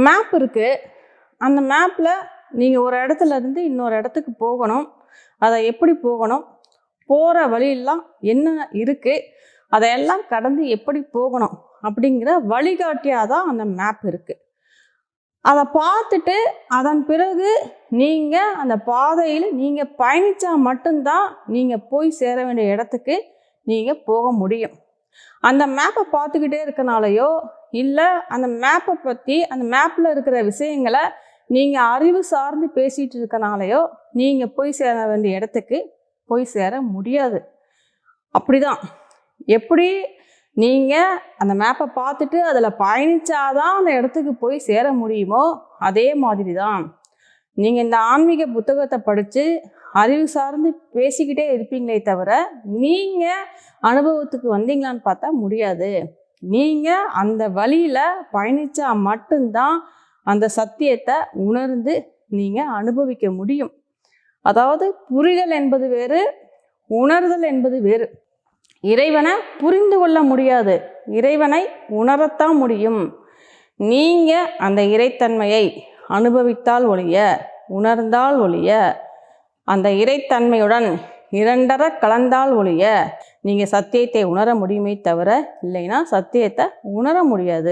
Map இருக்குது. அந்த மேப்பில் நீங்கள் ஒரு இடத்துல இருந்து இன்னொரு இடத்துக்கு போகணும். அதை எப்படி போகணும், போகிற வழியெல்லாம் என்ன இருக்குது, அதையெல்லாம் கடந்து எப்படி போகணும் அப்படிங்கிற வழிகாட்டியாக தான் அந்த மேப் இருக்குது. அதை பார்த்துட்டு அதன் பிறகு நீங்கள் அந்த பாதையில் நீங்கள் பயணித்தா மட்டும்தான் நீங்கள் போய் சேர வேண்டிய இடத்துக்கு நீங்கள் போக முடியும். அந்த மேப்பை பார்த்துக்கிட்டே இருக்கனாலையோ இல்லை அந்த மேப்பை பற்றி அந்த மேப்பில் இருக்கிற விஷயங்களை நீங்கள் அறிவு சார்ந்து பேசிகிட்டு இருக்கனாலையோ நீங்கள் போய் சேர வேண்டிய இடத்துக்கு போய் சேர முடியாது. அப்படிதான் எப்படி நீங்கள் அந்த மேப்பை பார்த்துட்டு அதில் பயணித்தாதான் அந்த இடத்துக்கு போய் சேர முடியுமோ அதே மாதிரி தான் நீங்கள் இந்த ஆன்மீக புத்தகத்தை படித்து அறிவு சார்ந்து பேசிக்கிட்டே இருப்பீங்களே தவிர நீங்கள் அனுபவத்துக்கு வந்தீங்களான்னு பார்த்தா முடியாது. நீங்கள் அந்த வழியில் பயணித்தா மட்டும்தான் அந்த சத்தியத்தை உணர்ந்து நீங்கள் அனுபவிக்க முடியும். அதாவது புரிதல் என்பது வேறு, உணர்தல் என்பது வேறு. இறைவனை புரிந்து கொள்ள முடியாது, இறைவனை உணரத்தான் முடியும். நீங்கள் அந்த இறைத்தன்மையை அனுபவித்தால் ஒழிய, உணர்ந்தால் ஒழிய, அந்த இறைத்தன்மையுடன் இரண்டரை கலந்தால் ஒழிய நீங்கள் சத்தியத்தை உணர முடியுமே தவிர இல்லைன்னா சத்தியத்தை உணர முடியாது.